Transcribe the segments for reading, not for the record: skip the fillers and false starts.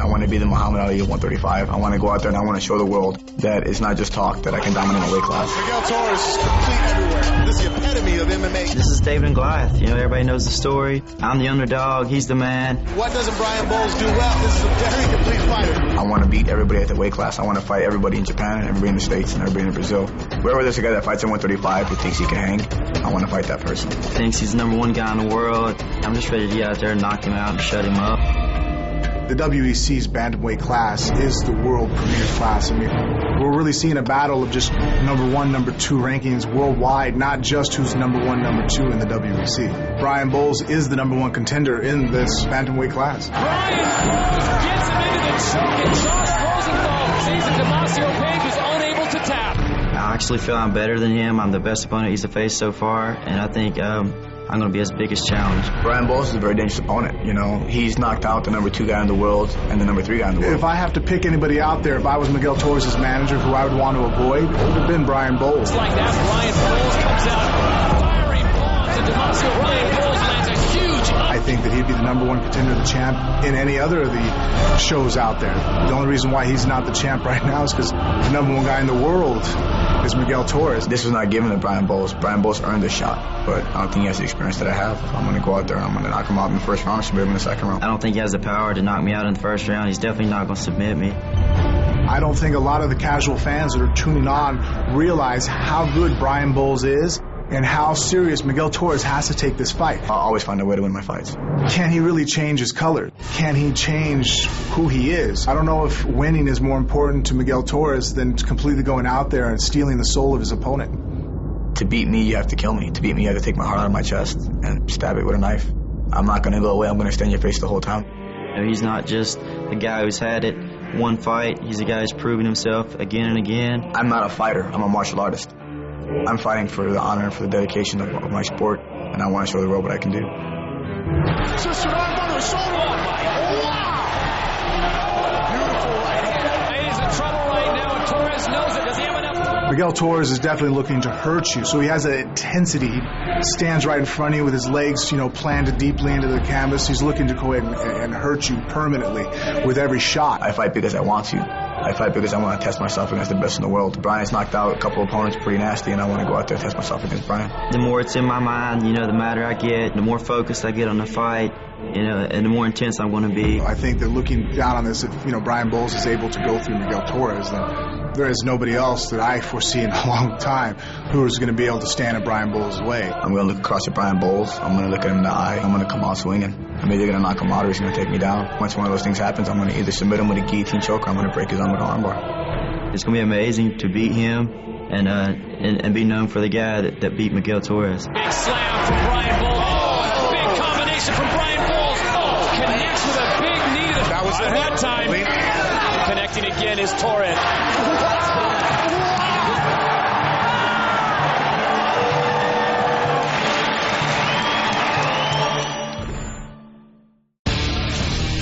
I want to be the Muhammad Ali of 135. I want to go out there and I want to show the world that it's not just talk, that I can dominate a weight class. Miguel Torres is complete everywhere. This is the epitome of MMA. This is David and Goliath. You know, everybody knows the story. I'm the underdog. He's the man. What doesn't Brian Bowles do well? This is a very complete fighter. I want to beat everybody at the weight class. I want to fight everybody in Japan and everybody in the States and everybody in Brazil. Wherever there's a guy that fights at 135 who thinks he can hang, I want to fight that person. Thinks he's the #1 guy in the world. I'm just ready to get out there and knock him out and shut him up. The WEC's bantamweight class is the world premier class. I mean, we're really seeing a battle of just #1, #2 rankings worldwide, not just who's #1, #2 in the WEC. Brian Bowles is the #1 contender in this bantamweight class. Brian Bowles gets him into the choke, and Josh Rosenthal sees that Damasio Page is unable to tap. I actually feel I'm better than him. I'm the best opponent he's faced so far, and I think I'm going to be his biggest challenge. Brian Bowles is a very dangerous opponent. You know, he's knocked out the #2 guy in the world and the #3 guy in the world. If I have to pick anybody out there, if I was Miguel Torres' manager, who I would want to avoid, it would have been Brian Bowles. It's like that, Brian Bowles comes out firing bombs, and Damasio Brian Bowles lands a huge I think that he'd be the #1 contender, the champ, in any other of the shows out there. The only reason why he's not the champ right now is because the #1 guy in the world is Miguel Torres. This was not given to Brian Bowles. Brian Bowles earned this shot, but I don't think he has the experience that I have. I'm going to go out there and I'm going to knock him out in the first round and submit him in the second round. I don't think he has the power to knock me out in the first round. He's definitely not going to submit me. I don't think a lot of the casual fans that are tuning on realize how good Brian Bowles is and how serious Miguel Torres has to take this fight. I'll always find a way to win my fights. Can he really change his color? Can he change who he is? I don't know if winning is more important to Miguel Torres than completely going out there and stealing the soul of his opponent. To beat me, you have to kill me. To beat me, you have to take my heart out of my chest and stab it with a knife. I'm not going to go away. I'm going to stay in your face the whole time. You know, he's not just a guy who's had it one fight. He's a guy who's proven himself again and again. I'm not a fighter. I'm a martial artist. I'm fighting for the honor and for the dedication of my sport, and I want to show the world what I can do. Twisted arm under his shoulder. Wow! Beautiful right hand. He's in trouble right now, and Torres knows it. Does he have enough? Miguel Torres is definitely looking to hurt you, so he has that intensity. He stands right in front of you with his legs, planted deeply into the canvas. He's looking to go ahead and hurt you permanently with every shot. I fight because I want to. I fight because I want to test myself against the best in the world. Brian's knocked out a couple opponents pretty nasty, and I want to go out there and test myself against Brian. The more it's in my mind, the madder I get, the more focused I get on the fight, and the more intense I'm going to be. I think that looking down on this, if Brian Bowles is able to go through Miguel Torres, then there is nobody else that I foresee in a long time who is going to be able to stand in Brian Bowles' way. I'm going to look across at Brian Bowles. I'm going to look at him in the eye. I'm going to come out swinging. I'm either going to knock him out or he's going to take me down. Once one of those things happens, I'm going to either submit him with a guillotine choke or I'm going to break his arm with an armbar. It's going to be amazing to beat him and be known for the guy that beat Miguel Torres. Big slam from Brian Bowles. Oh, big combination from Brian Bowles. Oh, connects with a big knee. That was the head time. Connecting again is Torres.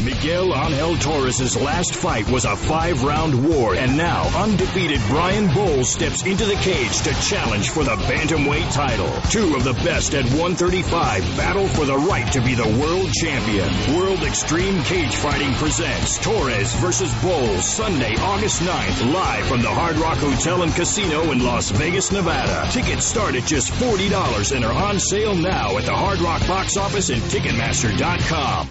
Miguel Angel Torres' last fight was a 5-round war, and now undefeated Brian Bowles steps into the cage to challenge for the bantamweight title. Two of the best at 135 battle for the right to be the world champion. World Extreme Cage Fighting presents Torres versus Bowles, Sunday, August 9th, live from the Hard Rock Hotel and Casino in Las Vegas, Nevada. Tickets start at just $40 and are on sale now at the Hard Rock box office and Ticketmaster.com.